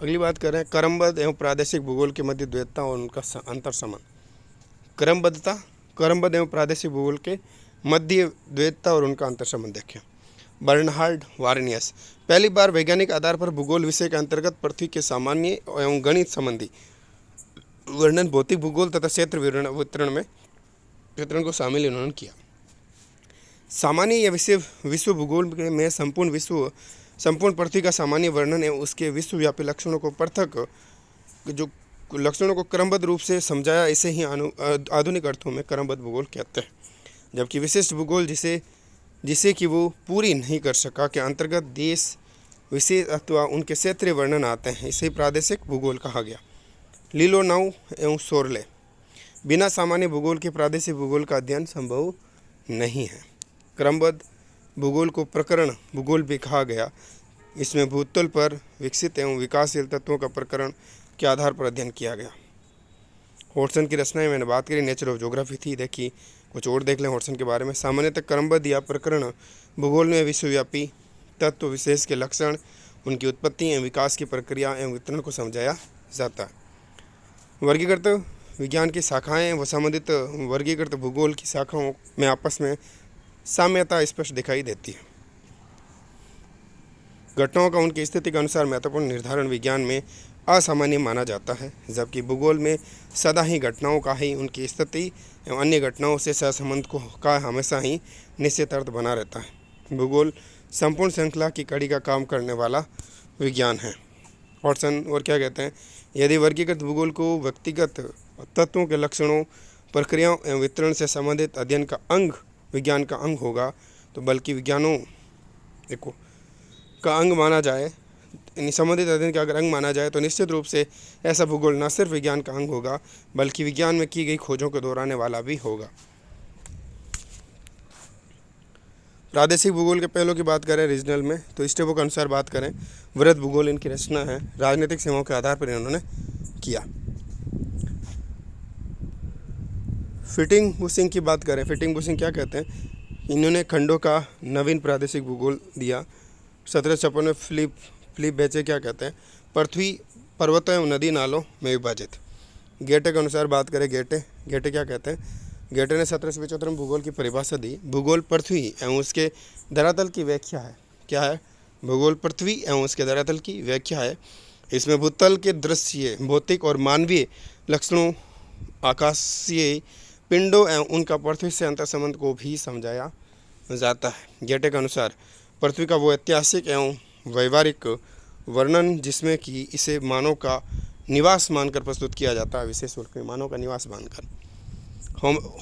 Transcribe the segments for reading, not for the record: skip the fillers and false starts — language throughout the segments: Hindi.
अगली बात करें क्रमबद्ध एवं प्रादेशिक भूगोल के मध्य द्वैतता और उनका अंतर संबंध। क्रमबद्ध एवं प्रादेशिक भूगोल के मध्य द्वैतता और उनका अंतर संबंध देखें। बर्नहार्ड वारेनियस पहली बार वैज्ञानिक आधार पर भूगोल विषय के अंतर्गत पृथ्वी के सामान्य एवं गणित संबंधी वर्णन भौतिक भूगोल तथा क्षेत्र वितरण को शामिल इन्होंने किया। सामान्य या विश्व भूगोल में संपूर्ण पृथ्वी का सामान्य वर्णन एवं उसके विश्वव्यापी लक्षणों को पृथक जो लक्षणों को क्रमबद्ध रूप से समझाया, इसे ही आधुनिक अर्थों में क्रमबद्ध भूगोल कहते हैं। जबकि विशिष्ट भूगोल जिसे कि वो पूरी नहीं कर सका के अंतर्गत देश विशेष अथवा उनके क्षेत्रीय वर्णन आते हैं, इसे प्रादेशिक भूगोल कहा गया। लिलोनाउ एवं सोरले बिना सामान्य भूगोल के प्रादेशिक भूगोल का अध्ययन संभव नहीं है। क्रमबद्ध भूगोल को प्रकरण भूगोल भी कहा गया। इसमें भूतल पर विकसित एवं विकासशील तत्वों का प्रकरण के आधार पर अध्ययन किया गया। हॉडसन की रचनाएं मैंने बात करी, नेचर ऑफ ज्योग्राफी थी, देखी कुछ और देख लें हॉडसन के बारे में। सामान्यतः क्रमबद्ध या प्रकरण भूगोल में विश्वव्यापी तत्व विशेष के लक्षण, उनकी उत्पत्ति एवं विकास की प्रक्रिया एवं वितरण को समझाया जाता है। वर्गीकृत विज्ञान की शाखाएं व संबंधित वर्गीकृत भूगोल की शाखाओं में आपस में साम्यता स्पष्ट दिखाई देती है। घटनाओं का उनकी स्थिति के अनुसार महत्वपूर्ण निर्धारण विज्ञान में असामान्य माना जाता है, जबकि भूगोल में सदा ही घटनाओं का ही उनकी स्थिति एवं अन्य घटनाओं से सहसंबंध का हमेशा ही निश्चित अर्थ बना रहता है। भूगोल संपूर्ण श्रृंखला की कड़ी का काम करने वाला विज्ञान है। हॉडसन और क्या कहते हैं, यदि वर्गीकृत भूगोल को व्यक्तिगत तत्वों के लक्षणों, प्रक्रियाओं एवं वितरण से संबंधित अध्ययन का अंग विज्ञान का अंग होगा, तो बल्कि विज्ञानों का अंग माना जाए, संबंधित अध्ययन का अगर अंग माना जाए तो निश्चित रूप से ऐसा भूगोल न सिर्फ विज्ञान का अंग होगा बल्कि विज्ञान में की गई खोजों को दोहराने वाला भी होगा। प्रादेशिक भूगोल के पहलू की बात करें रीजनल में, तो स्टेपों के अनुसार बात करें, वृहद भूगोल इनकी रचना है, राजनीतिक सीमाओं के आधार पर इन्होंने किया। फिटिंग बुशिंग की बात करें, फिटिंग बुशिंग क्या कहते हैं, इन्होंने खंडों का नवीन प्रादेशिक भूगोल दिया। 1756 में फिलिप बेचे क्या कहते हैं, पृथ्वी पर्वतों एवं नदी नालों में विभाजित। गेटे के अनुसार बात करें, गेटे क्या कहते हैं, गेटे ने 1775 में भूगोल की परिभाषा दी। भूगोल पृथ्वी एवं उसके धरातल की व्याख्या है। क्या है, भूगोल पृथ्वी एवं उसके धरातल की व्याख्या है। इसमें भूतल के दृश्य भौतिक और मानवीय लक्षणों, आकाशीय पिंडों एवं उनका पृथ्वी से अंतर संबंध को भी समझाया जाता है। गेटे के अनुसार पृथ्वी का वो ऐतिहासिक एवं व्यवहारिक वर्णन जिसमें कि इसे मानव का निवास मानकर प्रस्तुत किया जाता है, विशेष रूप से मानव का निवास मानकर।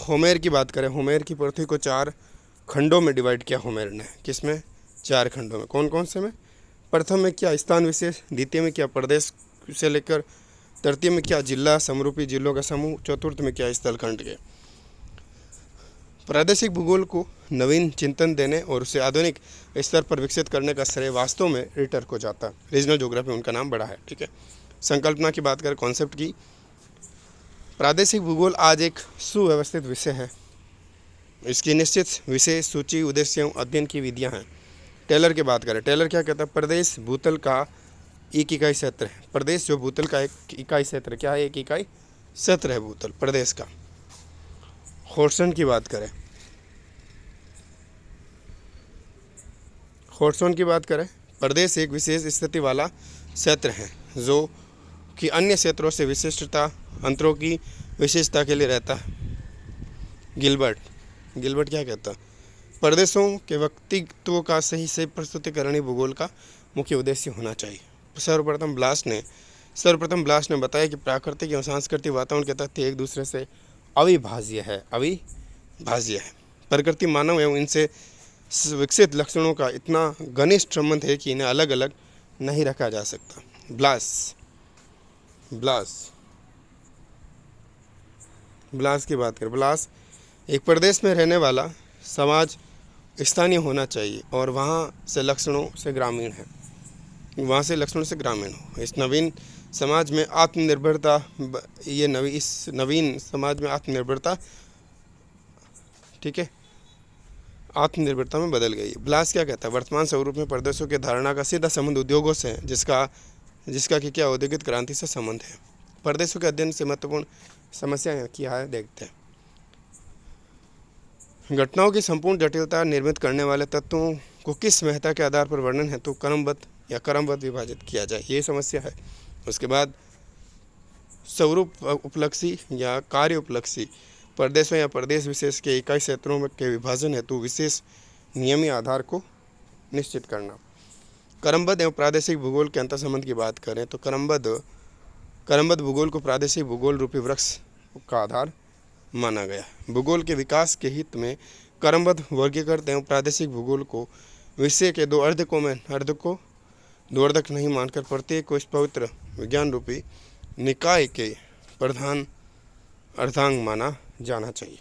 होमेर की बात करें, होमेर की पृथ्वी को 4 खंडों में डिवाइड किया होमेर ने। किसमें? 4 खंडों में। कौन कौन से में? प्रथम में क्या स्थान विशेष, द्वितीय में क्या प्रदेश से लेकर, तृतीय में क्या जिला समरूपी जिलों का समूह, चतुर्थ में क्या स्थलखंड के। प्रादेशिक भूगोल को नवीन चिंतन देने और उसे आधुनिक स्तर पर विकसित करने का श्रेय वास्तव में रिटर को जाता है। रीजनल ज्योग्राफी उनका नाम बड़ा है, ठीक है। संकल्पना की बात करें, कॉन्सेप्ट की, प्रादेशिक भूगोल आज एक सुव्यवस्थित विषय है। इसकी निश्चित विषय सूची, उद्देश्य एवं अध्ययन की विधियां हैं। टेलर की बात करें, टेलर क्या कहता है, प्रदेश भूतल का एक इकाई क्षेत्र है। प्रदेश जो भूतल का एक इकाई क्षेत्र, क्या है, एक इकाई क्षेत्र है भूतल प्रदेश का। हॉडसन की बात करें, हॉडसन की बात करें, प्रदेश एक विशेष स्थिति वाला क्षेत्र है जो कि अन्य क्षेत्रों से विशिष्टता अंतरों की विशेषता के लिए रहता है। गिलबर्ट क्या कहता है, प्रदेशों के व्यक्तित्व का सही से प्रस्तुतिकरण ही भूगोल का मुख्य उद्देश्य होना चाहिए। सर्वप्रथम ब्लास ने बताया कि प्राकृतिक एवं सांस्कृतिक वातावरण के तथ्य एक दूसरे से अविभाज्य है। प्रकृति, मानव एवं इनसे विकसित लक्षणों का इतना घनिष्ठ संबंध है कि इन्हें अलग अलग नहीं रखा जा सकता। ब्लास की बात करें, ब्लास एक प्रदेश में रहने वाला समाज स्थानीय होना चाहिए और वहाँ से लक्षणों से ग्रामीण हो। इस नवीन समाज में आत्मनिर्भरता, इस नवीन समाज में आत्मनिर्भरता, ठीक है, आत्मनिर्भरता में बदल गई। ब्लास क्या कहता है, वर्तमान स्वरूप में प्रदेशों की धारणा का सीधा संबंध उद्योगों से है, जिसका कि क्या औद्योगिक क्रांति से संबंध है। प्रदेशों के अध्ययन से महत्वपूर्ण समस्या क्या है देखते हैं। घटनाओं की संपूर्ण जटिलता निर्मित करने वाले तत्वों को किस महत्ता के आधार पर वर्णन हेतु क्रमबद्ध या क्रमबद्ध विभाजित किया जाए, ये समस्या है। उसके बाद स्वरूप उपलक्षी या कार्य उपलक्षी प्रदेशों या प्रदेश विशेष के इकाई क्षेत्रों के विभाजन हेतु विशेष नियमी आधार को निश्चित करना। क्रमबद्ध एवं प्रादेशिक भूगोल के अंतर संबंध की बात करें तो क्रमबद्ध भूगोल को प्रादेशिक भूगोल रूपी वृक्ष का आधार माना गया। भूगोल के विकास के हित में क्रमबद्ध वर्गीकृत एवं प्रादेशिक भूगोल को विषय के दो अर्धक नहीं मानकर प्रत्येक को इस पवित्र विज्ञान रूपी निकाय के प्रधान अर्धांग माना जाना चाहिए।